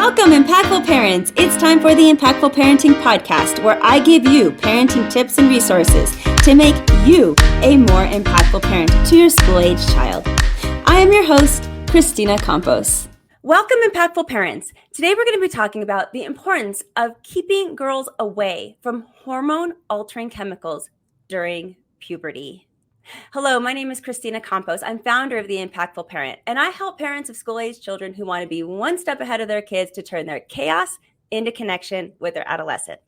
Welcome, Impactful Parents. It's time for the Impactful Parenting Podcast, where I give you parenting tips and resources to make you a more impactful parent to your school-age child. I am your host, Christina Campos. Welcome, Impactful Parents. Today we're going to be talking about the importance of keeping girls away from hormone-altering chemicals during puberty. Hello, my name is Christina Campos. I'm founder of The Impactful Parent, and I help parents of school-age children who want to be one step ahead of their kids to turn their chaos into connection with their adolescent.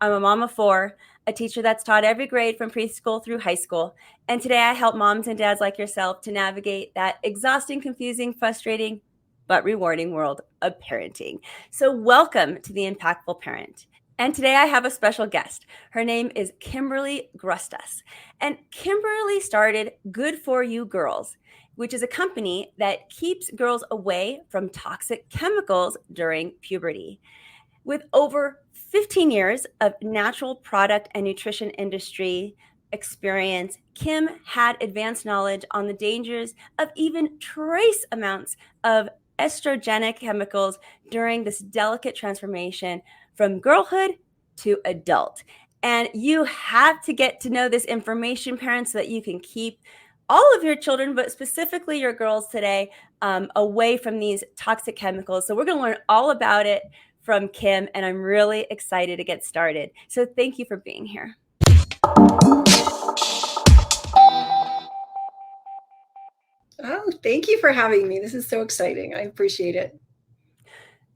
I'm a mom of four, a teacher that's taught every grade from preschool through high school, and today I help moms and dads like yourself to navigate that exhausting, confusing, frustrating, but rewarding world of parenting. So welcome to The Impactful Parent. And today I have a special guest. Her name is Kimberly Grustas. And Kimberly started Good For You Girls, which is a company that keeps girls away from toxic chemicals during puberty. With over 15 years of natural product and nutrition industry experience, Kim had advanced knowledge on the dangers of even trace amounts of estrogenic chemicals during this delicate transformation from girlhood to adult. And you have to get to know this information, parents, so that you can keep all of your children, but specifically your girls today, away from these toxic chemicals. So we're going to learn all about it from Kim, and I'm really excited to get started. So thank you for being here. Oh, thank you for having me. This is so exciting. I appreciate it.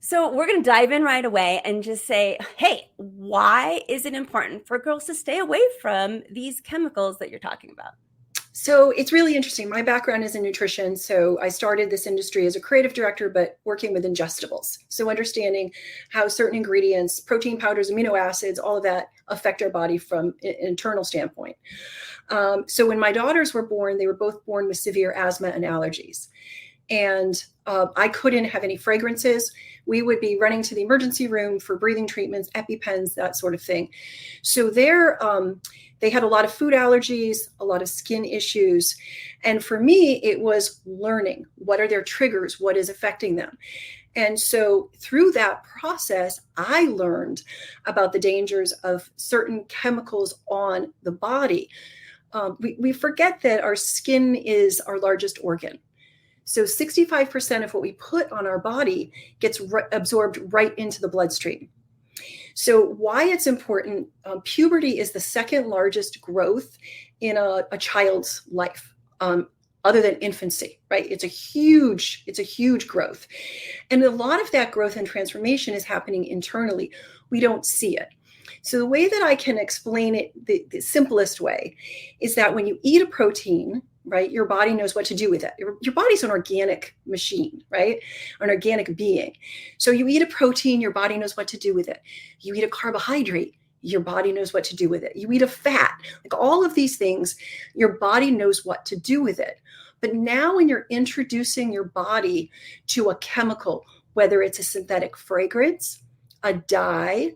So we're going to dive in right away and just say, hey, why is it important for girls to stay away from these chemicals that you're talking about? So it's really interesting. My background is in nutrition. So I started this industry as a creative director, but working with ingestibles. So understanding how certain ingredients, protein powders, amino acids, all of that affect our body from an internal standpoint. So when my daughters were born, they were both born with severe asthma and allergies. And I couldn't have any fragrances. We would be running to the emergency room for breathing treatments, EpiPens, that sort of thing. So they had a lot of food allergies, a lot of skin issues. And for me, it was learning what are their triggers, what is affecting them. And so through that process, I learned about the dangers of certain chemicals on the body. We forget that our skin is our largest organ. So 65% of what we put on our body gets absorbed right into the bloodstream. So why it's important, puberty is the second largest growth in a child's life, other than infancy, right? It's a huge growth. And a lot of that growth and transformation is happening internally. We don't see it. So the way that I can explain it, the simplest way, is that when you eat a protein, right, your body knows what to do with it. Your body's an organic machine, right? An organic being. So you eat a protein, your body knows what to do with it. You eat a carbohydrate, your body knows what to do with it. You eat a fat, like all of these things, your body knows what to do with it. But now when you're introducing your body to a chemical, whether it's a synthetic fragrance, a dye,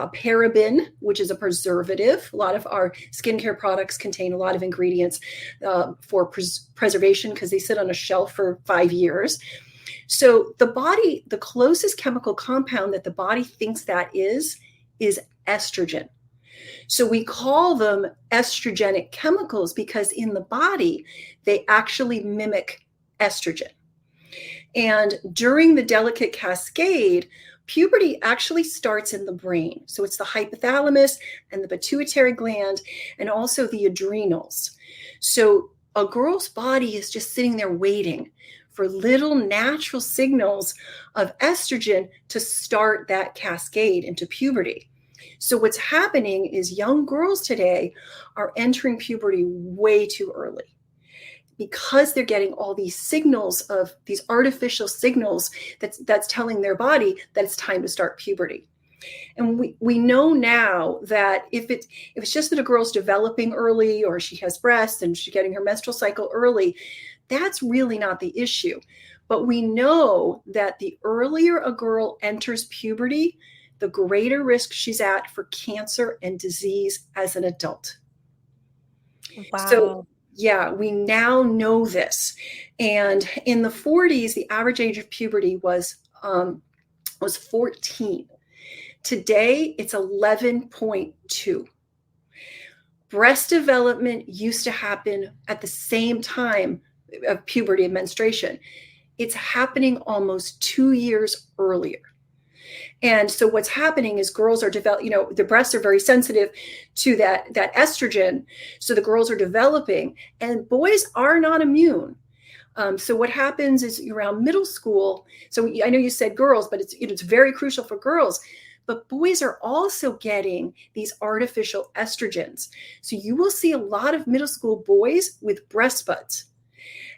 a paraben, which is a preservative. A lot of our skincare products contain a lot of ingredients for preservation because they sit on a shelf for 5 years. So the body, the closest chemical compound that the body thinks that is estrogen. So we call them estrogenic chemicals because in the body, they actually mimic estrogen. And during the delicate cascade, puberty actually starts in the brain. So it's the hypothalamus and the pituitary gland and also the adrenals. So a girl's body is just sitting there waiting for little natural signals of estrogen to start that cascade into puberty. So what's happening is young girls today are entering puberty way too early, because they're getting all these signals of these artificial signals that's telling their body that it's time to start puberty. And we know now that if it's just that a girl's developing early or she has breasts and she's getting her menstrual cycle early, that's really not the issue. But we know that the earlier a girl enters puberty, the greater risk she's at for cancer and disease as an adult. Wow. So Yeah, we now know this. And in the 40s, the average age of puberty was 14. Today, it's 11.2. Breast development used to happen at the same time of puberty and menstruation. It's happening almost 2 years earlier. And so what's happening is girls are the breasts are very sensitive to that estrogen. So the girls are developing, and boys are not immune. So what happens is around middle school. So I know you said girls, but it's very crucial for girls. But boys are also getting these artificial estrogens. So you will see a lot of middle school boys with breast buds.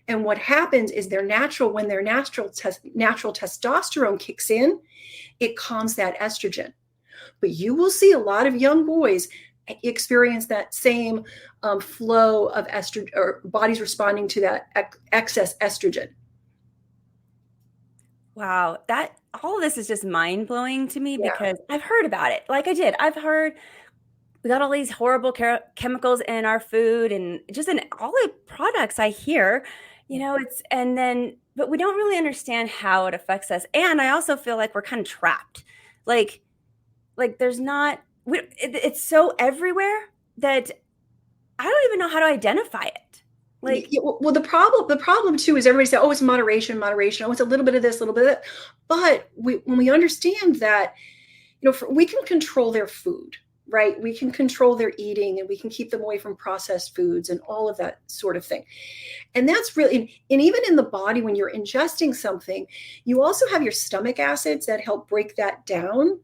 And what happens is when their natural testosterone kicks in, it calms that estrogen. But you will see a lot of young boys experience that same flow of estrogen, or bodies responding to that excess estrogen. Wow, all of this is just mind-blowing to me because I've heard about it. Like I did. I've heard we got all these horrible chemicals in our food and just in all the products I hear, but we don't really understand how it affects us. And I also feel like we're kind of trapped. Like there's not, it's so everywhere that I don't even know how to identify it. Well, the problem too is everybody says, oh, it's moderation. Oh, it's a little bit of this, a little bit of that. But when we understand that, we can control their food, right? We can control their eating, and we can keep them away from processed foods and all of that sort of thing. And that's really, and even in the body, when you're ingesting something, you also have your stomach acids that help break that down,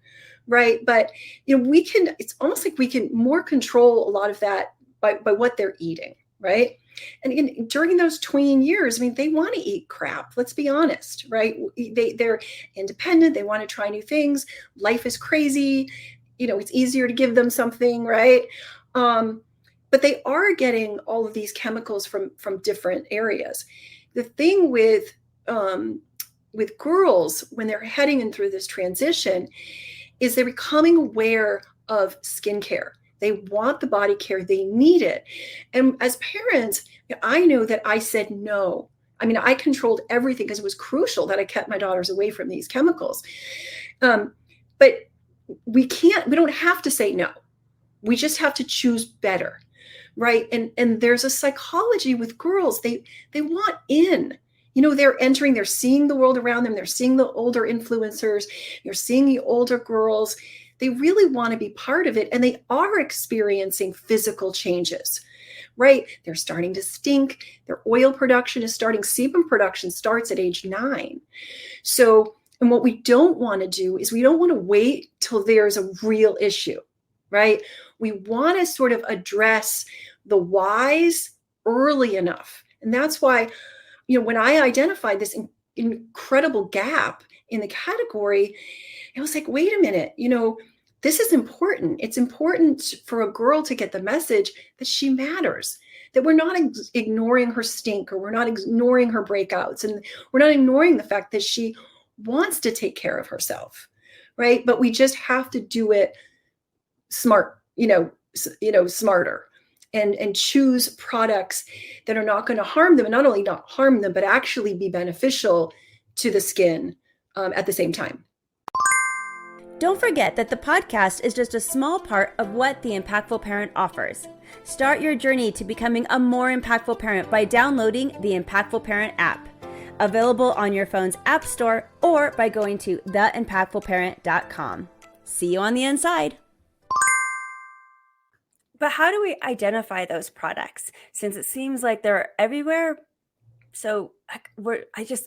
right? But, it's almost like we can more control a lot of that by what they're eating, right? And during those tween years, they want to eat crap. Let's be honest, right? They're independent. They want to try new things. Life is crazy. It's easier to give them something, right? But they are getting all of these chemicals from different areas. The thing with girls, when they're heading in through this transition, is they're becoming aware of skincare. They want the body care. They need it. And as parents, I know that I said no. I controlled everything because it was crucial that I kept my daughters away from these chemicals. But we don't have to say no. We just have to choose better, right? And there's a psychology with girls. They want in. They're seeing the world around them. They're seeing the older influencers. You're seeing the older girls. They really want to be part of it, and they are experiencing physical changes, right? They're starting to stink. Their oil production is starting. Sebum production starts at age 9. So, and what we don't want to do is we don't want to wait till there's a real issue, right? We want to sort of address the whys early enough. And that's why, when I identified this incredible gap in the category, I was like, wait a minute, this is important. It's important for a girl to get the message that she matters, that we're not ignoring her stink, or we're not ignoring her breakouts, and we're not ignoring the fact that she wants to take care of herself, right? But we just have to do it smarter, and choose products that are not going to harm them, and not only not harm them, but actually be beneficial to the skin at the same time. Don't forget that the podcast is just a small part of what the Impactful Parent offers. Start your journey to becoming a more impactful parent by downloading the Impactful Parent app, available on your phone's app store or by going to theimpactfulparent.com. See you on the inside. But how do we identify those products, since it seems like they're everywhere? So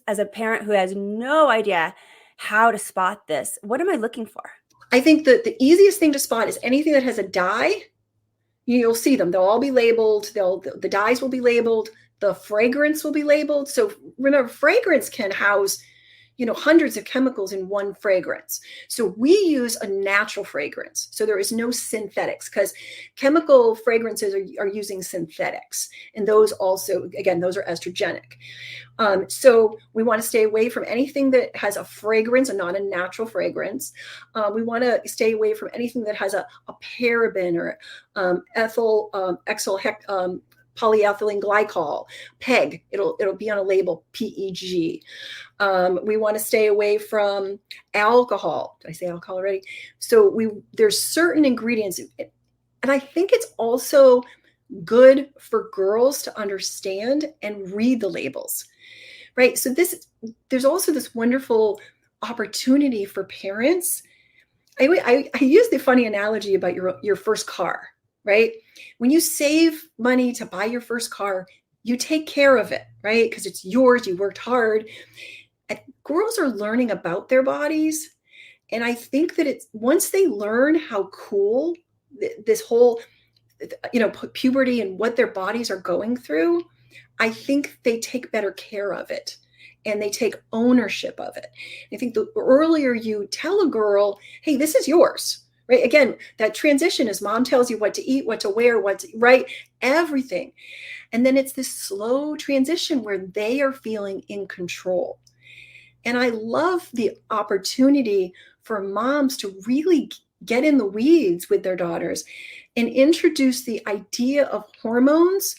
as a parent who has no idea how to spot this, what am I looking for? I think that the easiest thing to spot is anything that has a dye. You'll see them. They'll all be labeled. The dyes will be labeled. The fragrance will be labeled. So remember, fragrance can house hundreds of chemicals in one fragrance. So we use a natural fragrance. So there is no synthetics, because chemical fragrances are using synthetics. And those also, again, those are estrogenic. So we want to stay away from anything that has a fragrance and not a natural fragrance. We want to stay away from anything that has a paraben or ethyl polyethylene glycol, PEG. It'll be on a label, PEG. We want to stay away from alcohol. Did I say alcohol already? So there's certain ingredients, and I think it's also good for girls to understand and read the labels, right? So there's also this wonderful opportunity for parents. I use the funny analogy about your first car, right? When you save money to buy your first car, you take care of it, right? Because it's yours, you worked hard. And girls are learning about their bodies. And I think that once they learn how cool this whole, puberty and what their bodies are going through, I think they take better care of it and they take ownership of it. I think the earlier you tell a girl, hey, this is yours, right? Again, that transition is mom tells you what to eat, what to wear, right? Everything. And then it's this slow transition where they are feeling in control. And I love the opportunity for moms to really get in the weeds with their daughters and introduce the idea of hormones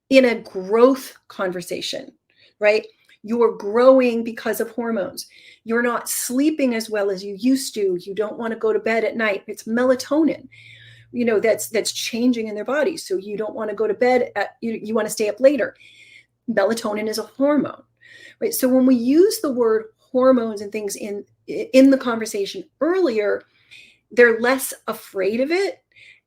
in a growth conversation, right? You're growing because of hormones. You're not sleeping as well as you used to. You don't want to go to bed at night. It's melatonin, that's changing in their body. So you don't want to go to bed you want to stay up later. Melatonin is a hormone, right? So when we use the word hormones and things in the conversation earlier, they're less afraid of it.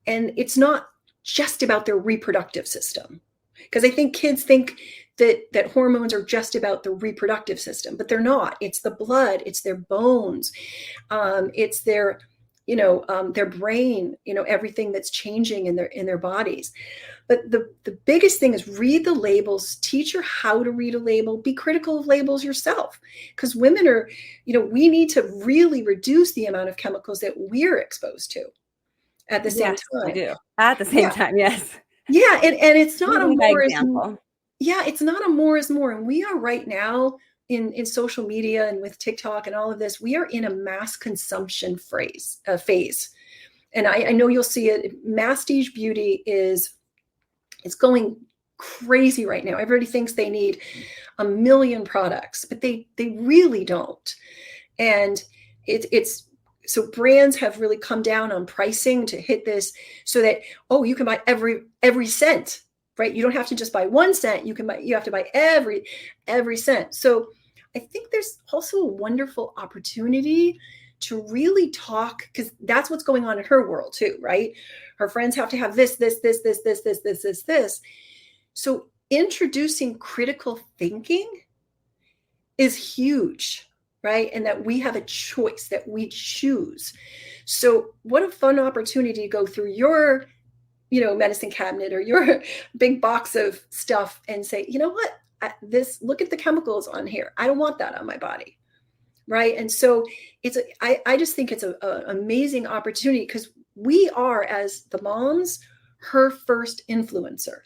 And it's not just about their reproductive system. Because I think kids think that hormones are just about the reproductive system, but they're not. It's the blood, it's their bones, it's their brain, everything that's changing in their bodies. But the biggest thing is read the labels, teach her how to read a label, be critical of labels yourself. Because women are, we need to really reduce the amount of chemicals that we're exposed to at the same time. We do. At the same time, yes. Yeah, and it's not a more example. It's not a more is more. And we are right now in social media and with TikTok and all of this, we are in a mass consumption phase. And I know you'll see it. Masstige beauty it's going crazy right now. Everybody thinks they need 1 million products, but they really don't. And it's so brands have really come down on pricing to hit this so that, you can buy every scent, right? You don't have to just buy 1 scent. You have to buy every scent. So I think there's also a wonderful opportunity to really talk, because that's what's going on in her world too, right? Her friends have to have this. So introducing critical thinking is huge, right? And that we have a choice, that we choose. So what a fun opportunity to go through your, medicine cabinet or your big box of stuff and say, you know what, look at the chemicals on here. I don't want that on my body. Right. And so I just think it's an amazing opportunity, because we are, as the moms, her first influencer.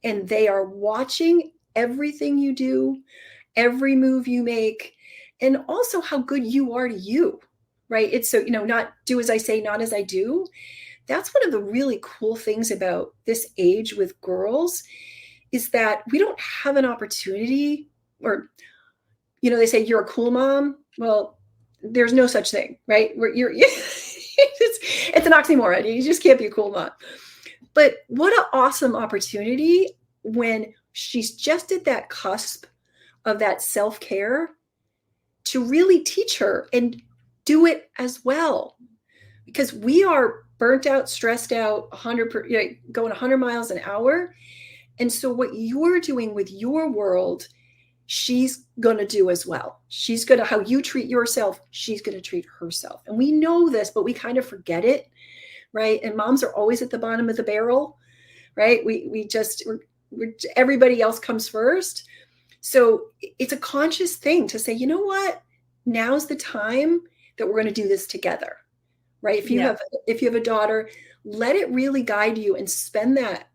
And they are watching everything you do, every move you make, and also how good you are to you. Right. It's so, not do as I say, not as I do. That's one of the really cool things about this age with girls, is that we don't have an opportunity, or they say you're a cool mom. Well, there's no such thing, right? It's an oxymoron. You just can't be a cool mom. But what an awesome opportunity when she's just at that cusp of that self-care to really teach her and do it as well. Because we are burnt out, stressed out, going 100 miles an hour. And so what you're doing with your world, she's going to do as well. She's going to, how you treat yourself, she's going to treat herself. And we know this, but we kind of forget it, right? And moms are always at the bottom of the barrel, right? Everybody else comes first. So it's a conscious thing to say, you know what? Now's the time that we're going to do this together, right? If you have a daughter, let it really guide you and spend that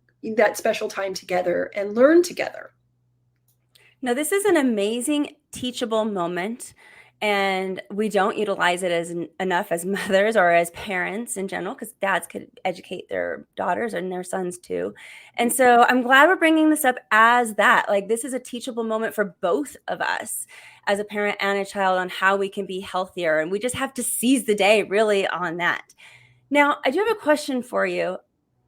special time together and learn together. Now, this is an amazing teachable moment. And we don't utilize it enough as mothers or as parents in general, because dads could educate their daughters and their sons too. And so I'm glad we're bringing this up as that. Like, this is a teachable moment for both of us as a parent and a child on how we can be healthier. And we just have to seize the day really on that. Now, I do have a question for you.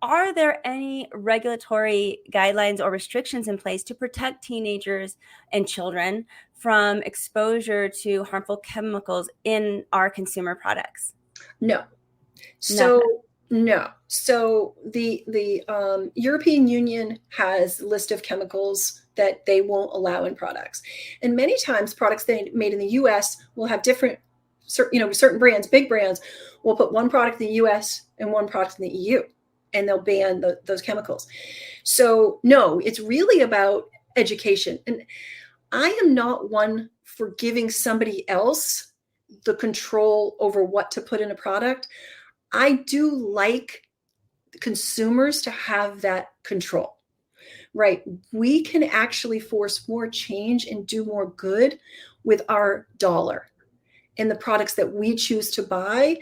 Are there any regulatory guidelines or restrictions in place to protect teenagers and children from exposure to harmful chemicals in our consumer products? No. Nothing. No. So the European Union has a list of chemicals that they won't allow in products. And many times products they made in the US will have different, certain brands, big brands will put one product in the US and one product in the EU, and they'll ban those chemicals. So no, it's really about education. And I am not one for giving somebody else the control over what to put in a product. I do like consumers to have that control, right? We can actually force more change and do more good with our dollar and the products that we choose to buy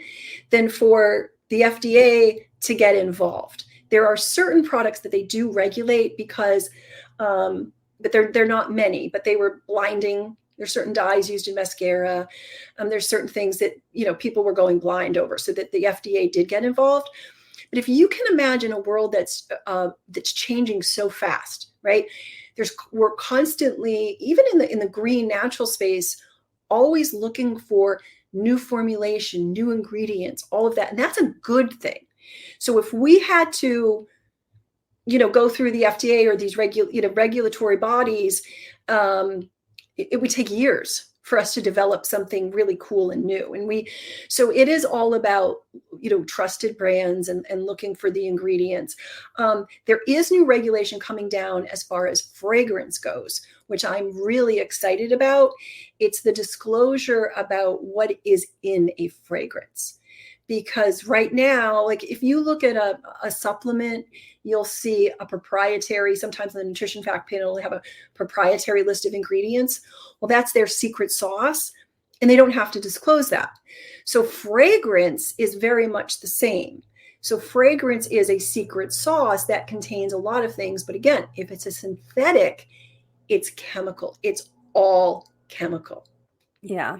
than for the FDA to get involved. There are certain products that they do regulate because, but they're not many, but they were blinding. There's certain dyes used in mascara. There's certain things that, people were going blind over, so that the FDA did get involved. But if you can imagine a world that's changing so fast, right? We're constantly, even in the green natural space, always looking for new formulation, new ingredients, all of that. And that's a good thing. So if we had to, go through the FDA or these regulatory bodies, it would take years for us to develop something really cool and new. And so it is all about, trusted brands and looking for the ingredients. There is new regulation coming down as far as fragrance goes, which I'm really excited about. It's the disclosure about what is in a fragrance. Because right now, like if you look at a supplement, you'll see a proprietary, sometimes in the nutrition fact panel, they have a proprietary list of ingredients. Well, that's their secret sauce, and they don't have to disclose that. So fragrance is very much the same. So fragrance is a secret sauce that contains a lot of things. But again, if it's a synthetic, it's chemical. It's all chemical. Yeah.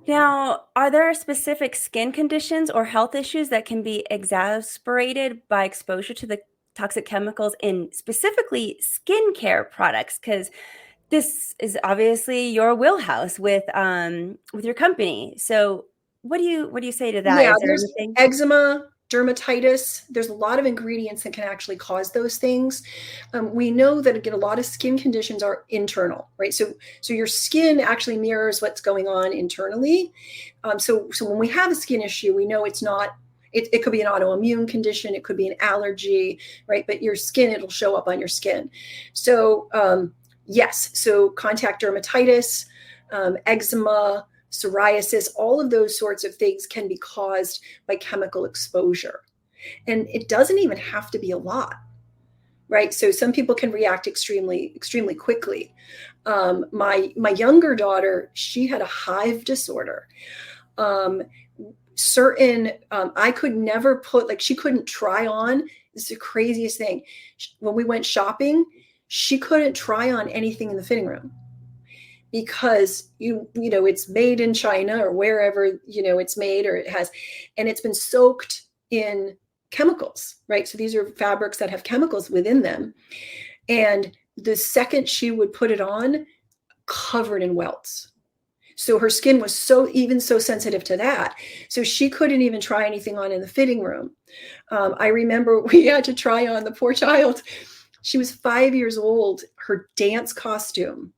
Now, are there specific skin conditions or health issues that can be exacerbated by exposure to the toxic chemicals in specifically skincare products? Because this is obviously your wheelhouse with your company. So, what do you say to that? Yeah, Is there there's anything? eczema, dermatitis. There's a lot of ingredients that can actually cause those things. We know that again, a lot of skin conditions are internal, right? So your skin actually mirrors what's going on internally. So when we have a skin issue, we know it's not. It could be an autoimmune condition. It could be an allergy, right? But your skin, it'll show up on your skin. So yes, so contact dermatitis, eczema, psoriasis, all of those sorts of things can be caused by chemical exposure. And it doesn't even have to be a lot, right? So some people can react extremely, extremely quickly. My younger daughter, she had a hive disorder. I could never put, she couldn't try on. This is the craziest thing. When we went shopping, she couldn't try on anything in the fitting room, because it's made in China or wherever it's made, or and it's been soaked in chemicals, right? So these are fabrics that have chemicals within them, and the second she would put it on, covered in welts. So her skin was so sensitive to that, so she couldn't even try anything on in the fitting room. I remember we had to try on, the poor child. She was 5 years old. Her dance costume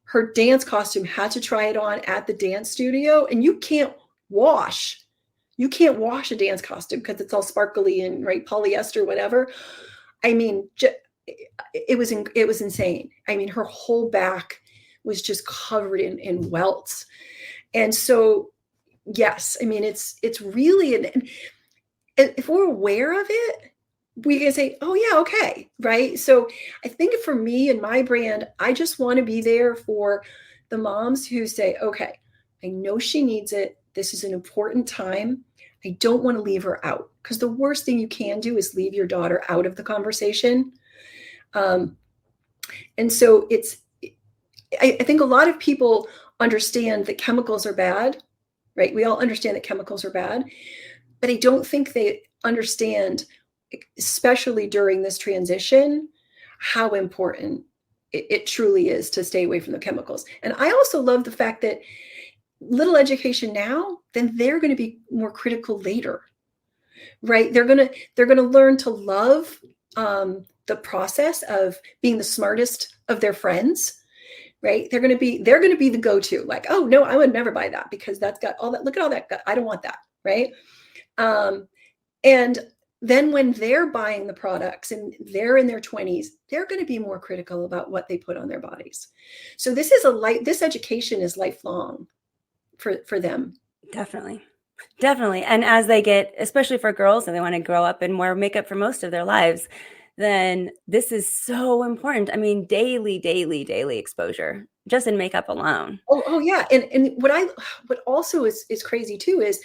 had to try it on at the dance studio, and you can't wash a dance costume because it's all sparkly and right, polyester, whatever. I mean, it was insane. I mean, her whole back was just covered in welts. And so, yes, I mean, it's really, if we're aware of it, we can say, oh yeah, okay, right? So I think for me and my brand, I just want to be there for the moms who say, okay, I know she needs it. This is an important time. I don't want to leave her out, because the worst thing you can do is leave your daughter out of the conversation. And so I think a lot of people understand that chemicals are bad, right? We all understand that chemicals are bad, but I don't think they understand, especially during this transition, how important it truly is to stay away from the chemicals. And I also love the fact that little education now, then they're going to be more critical later, right? They're going to learn to love the process of being the smartest of their friends, right? They're going to be the go-to, like, oh no, I would never buy that because that's got all that. Look at all that. I don't want that, right? And then when they're buying the products and they're in their 20s, they're going to be more critical about what they put on their bodies. So this education is lifelong for them. Definitely. And as they get, especially for girls, and they want to grow up and wear makeup for most of their lives, then this is so important. I mean, daily exposure just in makeup alone. Oh yeah. And what also is crazy too is,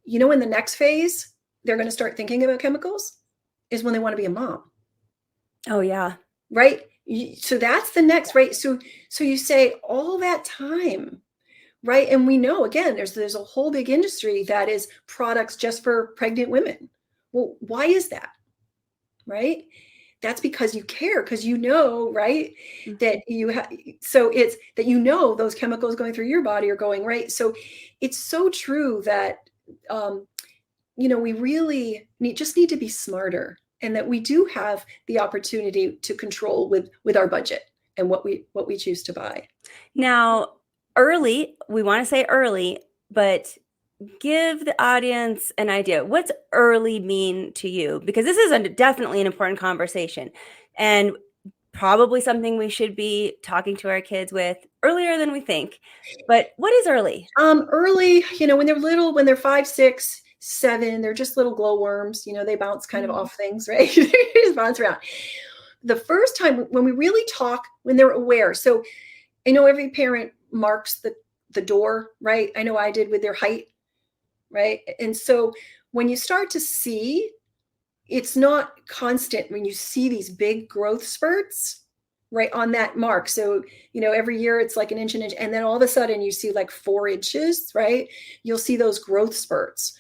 in the next phase, they're going to start thinking about chemicals is when they want to be a mom. Oh yeah. Right. So that's the next, right. So you say all that time, right. And we know, again, there's a whole big industry that is products just for pregnant women. Well, why is that? Right. That's because you care, because right, that you have, so it's that, those chemicals going through your body are going, right. So it's so true that, we really need to be smarter, and that we do have the opportunity to control with our budget and what we choose to buy. Now, we want to say early, but give the audience an idea. What's early mean to you? Because this is definitely an important conversation, and probably something we should be talking to our kids with earlier than we think. But what is early? Early, when they're little, when they're 5, 6, 7, they're just little glowworms. They bounce kind of off things, right? They just bounce around. The first time when we really talk, when they're aware. So I know every parent marks the door, right? I know I did with their height, right? And so when you start to see, it's not constant when you see these big growth spurts, right, on that mark. So, every year it's like an inch, and then all of a sudden you see like 4 inches, right? You'll see those growth spurts.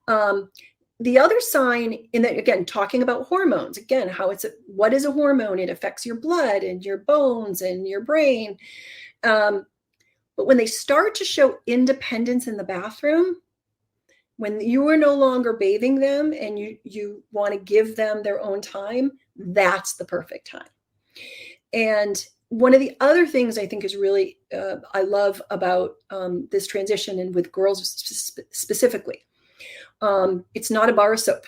The other sign in that, again, talking about hormones, again, what is a hormone? It affects your blood and your bones and your brain. But when they start to show independence in the bathroom, when you are no longer bathing them and you want to give them their own time, that's the perfect time. And one of the other things I think is really, I love about this transition, and with girls specifically, it's not a bar of soap.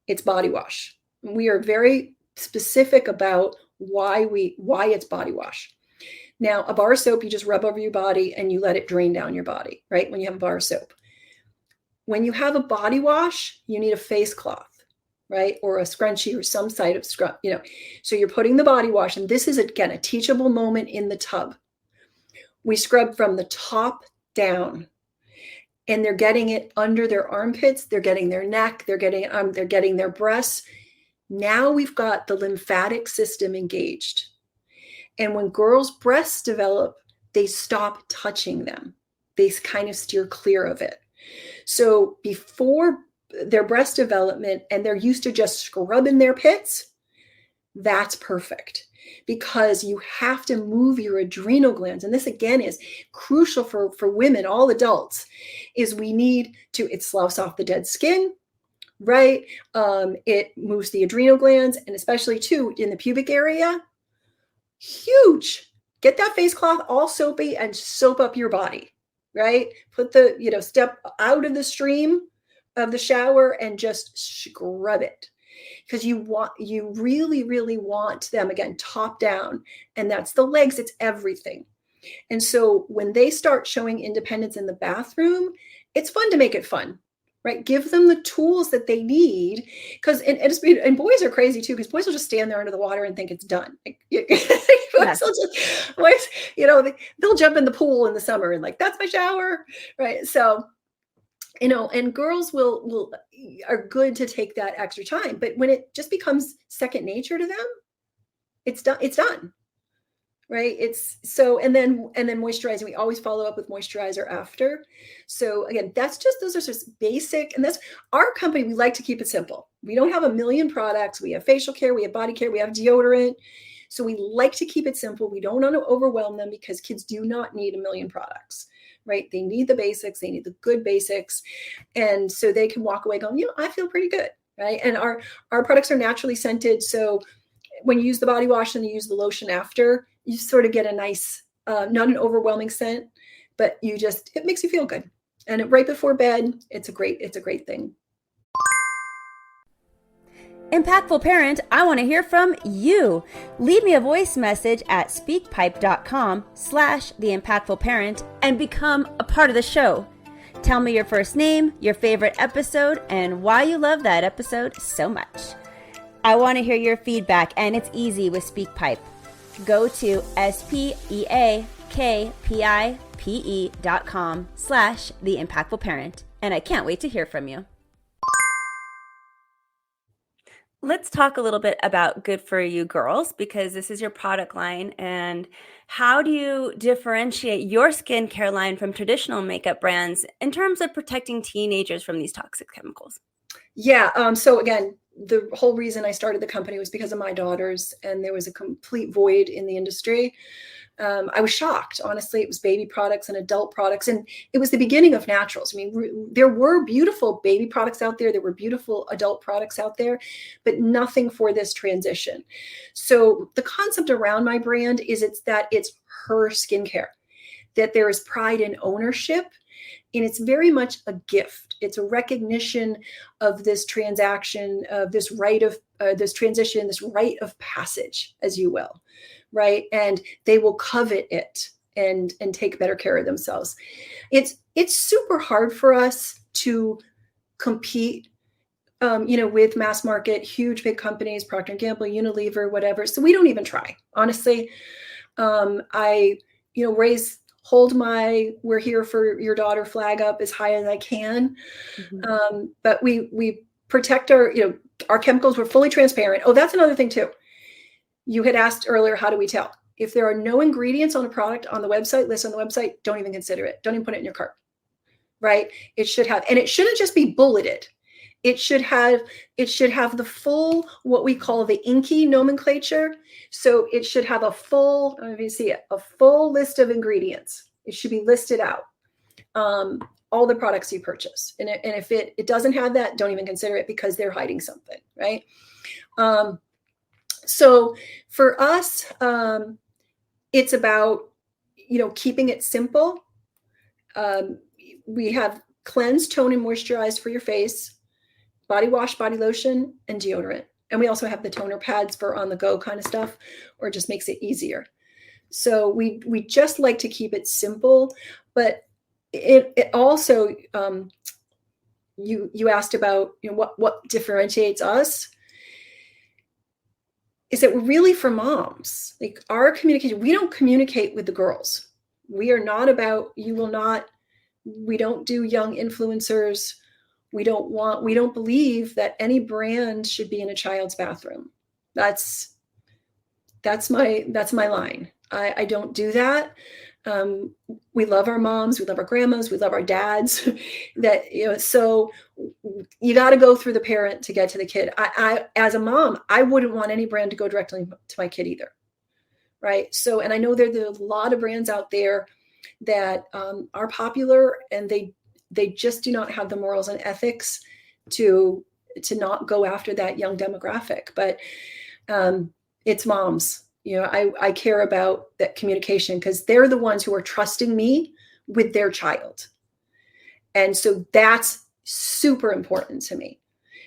It's body wash. We are very specific about why it's body wash. Now, a bar of soap, you just rub over your body and you let it drain down your body, right? When you have a bar of soap. When you have a body wash, you need a face cloth, right? Or a scrunchie or some side of scrub, So you're putting the body wash, and this is, again, a teachable moment in the tub. We scrub from the top down, and they're getting it under their armpits. They're getting their neck. They're getting their breasts. Now we've got the lymphatic system engaged. And when girls' breasts develop, they stop touching them. They kind of steer clear of it. So before their breast development, and they're used to just scrubbing their pits, that's perfect, because you have to move your adrenal glands. And this, again, is crucial for women, all adults, is we need to, it sloughs off the dead skin, right? It moves the adrenal glands, and especially too in the pubic area, huge. Get that face cloth all soapy and soap up your body, right? Put the, step out of the stream of the shower and just scrub it. Because you really, really want them, again, top down, and that's the legs, it's everything. And so when they start showing independence in the bathroom, it's fun to make it fun. right? Give them the tools that they need, because and boys are crazy too, because boys will just stand there under the water and think it's done. Like, Yes. boys, they'll jump in the pool in the summer and like, that's my shower, right? So, and girls are good to take that extra time, but when it just becomes second nature to them, it's done. Right. And then moisturizing, we always follow up with moisturizer after. So again, those are just basic. And that's our company. We like to keep it simple. We don't have a million products. We have facial care, we have body care, we have deodorant. So we like to keep it simple. We don't want to overwhelm them, because kids do not need a million products, right? They need the basics. They need the good basics. And so they can walk away going, I feel pretty good. Right. And our products are naturally scented. So when you use the body wash and you use the lotion after, you sort of get a nice, not an overwhelming scent, but it makes you feel good. And right before bed, it's a great thing. Impactful parent, I want to hear from you. Leave me a voice message at speakpipe.com/theimpactfulparent and become a part of the show. Tell me your first name, your favorite episode, and why you love that episode so much. I want to hear your feedback, and it's easy with SpeakPipe. Go to speakpipe.com/theimpactfulparent, and I can't wait to hear from you. Let's talk a little bit about Good For You Girls, because this is your product line. And how do you differentiate your skincare line from traditional makeup brands in terms of protecting teenagers from these toxic chemicals? Yeah. So again, the whole reason I started the company was because of my daughters, and there was a complete void in the industry. I was shocked. Honestly, it was baby products and adult products, and it was the beginning of naturals. I mean, there were beautiful baby products out there. There were beautiful adult products out there, but nothing for this transition. So the concept around my brand is it's her skincare, that there is pride and ownership. And it's very much a gift. It's a recognition of this transaction, of this this transition, this rite of passage, as you will, right? And they will covet it and take better care of themselves. It's super hard for us to compete, with mass market, huge big companies, Procter & Gamble, Unilever, whatever. So we don't even try, honestly. I hold my "we're here for your daughter" flag up as high as I can. Mm-hmm. But we protect our chemicals. We're fully transparent. Oh, that's another thing too. You had asked earlier, how do we tell? If there are no ingredients on a product on the website, list on the website, don't even consider it. Don't even put it in your cart, right? It should have, and it shouldn't just be bulleted. It should have the full, what we call the inky nomenclature. So it should have a full list of ingredients. It should be listed out, all the products you purchase. And if it doesn't have that, don't even consider it, because they're hiding something, right? So for us, it's about, keeping it simple. We have cleanse, tone, and moisturize for your face, body wash, body lotion, and deodorant. And we also have the toner pads for on the go kind of stuff, or it just makes it easier. So we just like to keep it simple, but it also, you asked about, what differentiates us, is that we're really for moms. Like, our communication, we don't communicate with the girls. We are not about, we don't do young influencers. We don't believe that any brand should be in a child's bathroom. That's my line. I don't do that. We love our moms, we love our grandmas, we love our dads. So you got to go through the parent to get to the kid. I as a mom, I wouldn't want any brand to go directly to my kid either, right? So, and I know there are a lot of brands out there that are popular, and they just do not have the morals and ethics to not go after that young demographic. But it's moms. I care about that communication, because they're the ones who are trusting me with their child. And so that's super important to me,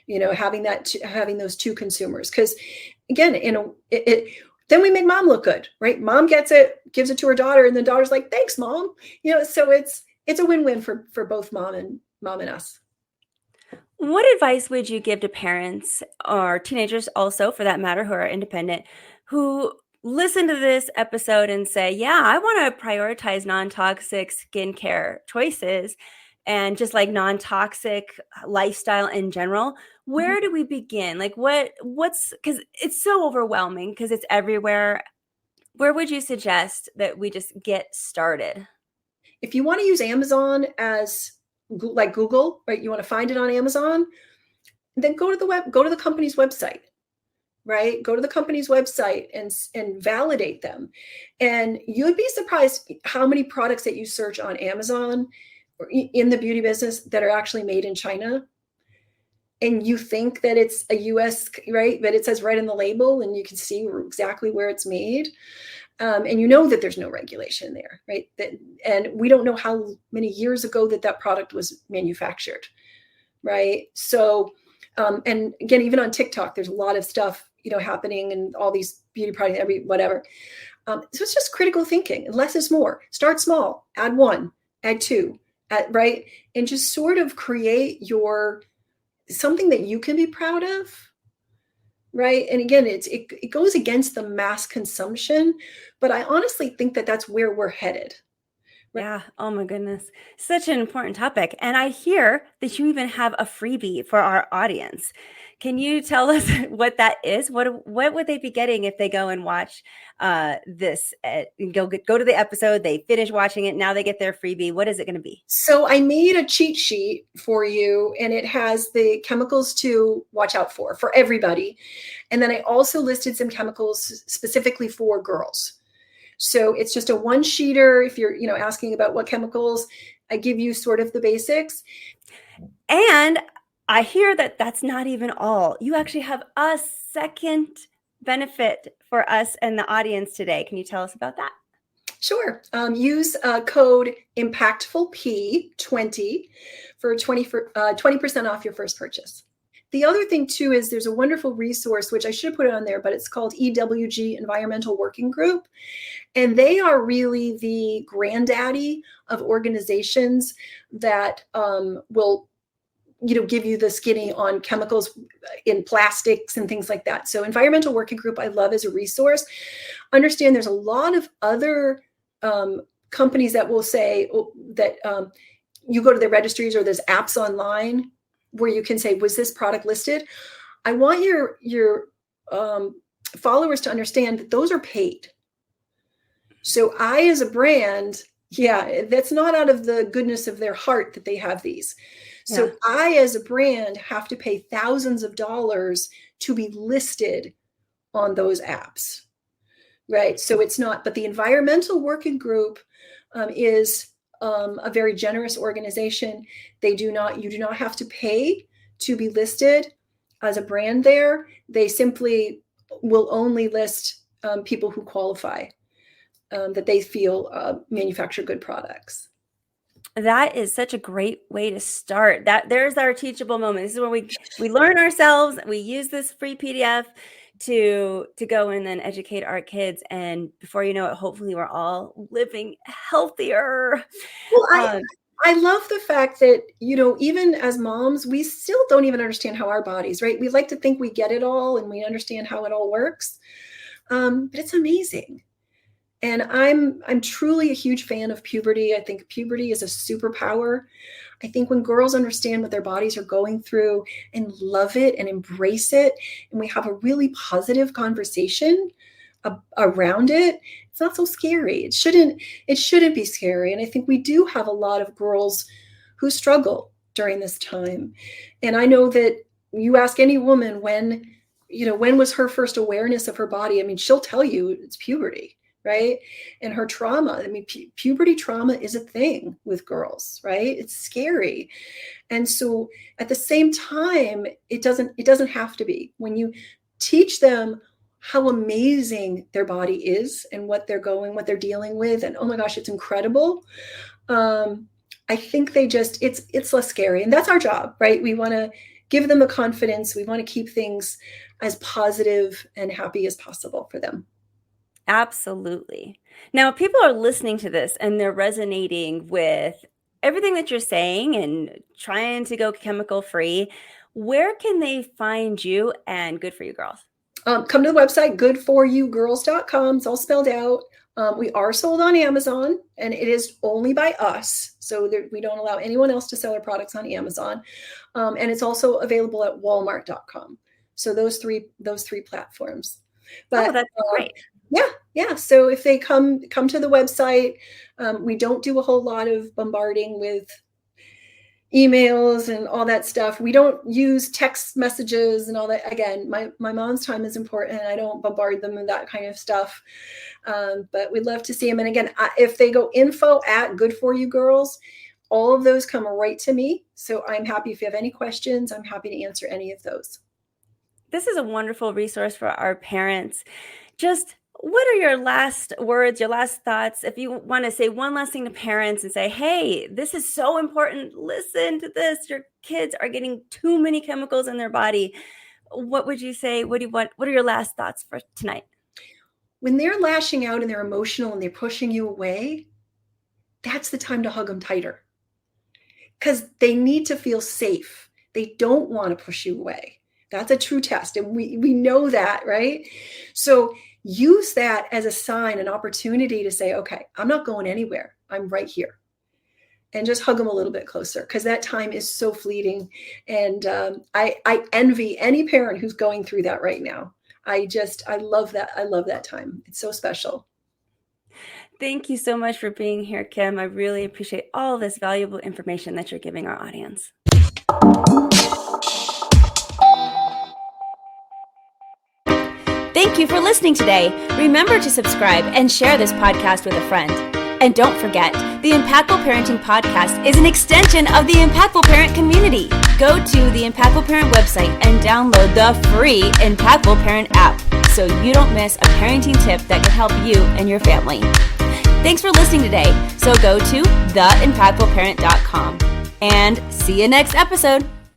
having those two consumers. Because again, then we make mom look good, right? Mom gets it, gives it to her daughter, and the daughter's like, "Thanks, mom." So it's a win-win for both mom and us. What advice would you give to parents or teenagers also, for that matter, who are independent, who listen to this episode and say, yeah, I want to prioritize non-toxic skincare choices and just like non-toxic lifestyle in general? Mhm. Where do we begin? Like what's, because it's so overwhelming because it's everywhere. Where would you suggest that we just get started? If you want to use Amazon as like Google, right? You want to find it on Amazon, then go to the company's website, right? Go to the company's website and validate them. And you'd be surprised how many products that you search on Amazon or in the beauty business that are actually made in China. And you think that it's a US, right? But it says right in the label and you can see exactly where it's made. And you know that there's no regulation there, right? And we don't know how many years ago that product was manufactured, right? So, and again, even on TikTok, there's a lot of stuff, happening and all these beauty products, whatever. So it's just critical thinking. Less is more. Start small. Add one. Add two. Right, and just sort of create your something that you can be proud of. Right, and again, it goes against the mass consumption, but I honestly think that that's where we're headed. Right? Yeah. Oh my goodness. Such an important topic. And I hear that you even have a freebie for our audience. Can you tell us what that is? What would they be getting if they go and watch this? Go to the episode. They finish watching it. Now they get their freebie. What is it going to be? So I made a cheat sheet for you, and it has the chemicals to watch out for everybody. And then I also listed some chemicals specifically for girls. So it's just a one sheeter. If you're, asking about what chemicals, I give you sort of the basics. And I hear that that's not even all. You actually have a second benefit for us and the audience today. Can you tell us about that? Sure. Use code IMPACTFULP20 for 20% off your first purchase. The other thing too is there's a wonderful resource, which I should have put it on there, but it's called EWG, Environmental Working Group. And they are really the granddaddy of organizations that will give you the skinny on chemicals in plastics and things like that. So Environmental Working Group, I love as a resource. Understand there's a lot of other companies that will say that you go to their registries or there's apps online where you can say, was this product listed? I want your followers to understand that those are paid. So I, as a brand, that's not out of the goodness of their heart that they have these. So yeah. I, as a brand, have to pay thousands of dollars to be listed on those apps, right? So it's not, but the Environmental Working Group is a very generous organization. You do not have to pay to be listed as a brand there. They simply will only list people who qualify, that they feel manufacture good products. That is such a great way to start. There's our teachable moment. This is where we learn ourselves. We use this free PDF to go and then educate our kids. And before you know it, hopefully we're all living healthier. Well, I love the fact that, even as moms, we still don't even understand how our bodies, right? We like to think we get it all and we understand how it all works. But it's amazing. And I'm truly a huge fan of puberty. I think puberty is a superpower. I think when girls understand what their bodies are going through and love it and embrace it, and we have a really positive conversation around it, it's not so scary. It shouldn't be scary. And I think we do have a lot of girls who struggle during this time. And I know that you ask any woman when was her first awareness of her body? I mean, she'll tell you it's puberty. Right. And her trauma. I mean, puberty trauma is a thing with girls, right? It's scary. And so at the same time, it doesn't have to be. When you teach them how amazing their body is and what they're dealing with, and oh my gosh, it's incredible. I think it's less scary. And that's our job, right? We want to give them the confidence. We want to keep things as positive and happy as possible for them. Absolutely. Now, if people are listening to this and they're resonating with everything that you're saying and trying to go chemical free, Where can they find you and Good For You Girls? Come to the website, goodforyougirls.com. It's all spelled out. We are sold on Amazon, and it is only by us. So we don't allow anyone else to sell our products on Amazon. And it's also available at walmart.com. So those three platforms. But that's great. Yeah. So if they come to the website, we don't do a whole lot of bombarding with emails and all that stuff. We don't use text messages and all that. Again, my mom's time is important. I don't bombard them with that kind of stuff. But we'd love to see them. And again, if they go info at Good For You Girls, all of those come right to me. So I'm happy if you have any questions, I'm happy to answer any of those. This is a wonderful resource for our parents. Just what are your last words, your last thoughts? If you want to say one last thing to parents and say, hey, this is so important. Listen to this. Your kids are getting too many chemicals in their body. What would you say? What are your last thoughts for tonight? When they're lashing out and they're emotional and they're pushing you away, that's the time to hug them tighter, because they need to feel safe. They don't want to push you away. That's a true test. And we know that, right? So use that as a sign, an opportunity to say, okay, I'm not going anywhere. I'm right here. And just hug them a little bit closer, because that time is so fleeting. And I envy any parent who's going through that right now. I love that. I love that time. It's so special. Thank you so much for being here, Kim. I really appreciate all this valuable information that you're giving our audience. Thank you for listening today. Remember to subscribe and share this podcast with a friend. And don't forget, the Impactful Parenting Podcast is an extension of the Impactful Parent community. Go to the Impactful Parent website and download the free Impactful Parent app so you don't miss a parenting tip that can help you and your family. Thanks for listening today. So go to theimpactfulparent.com and see you next episode.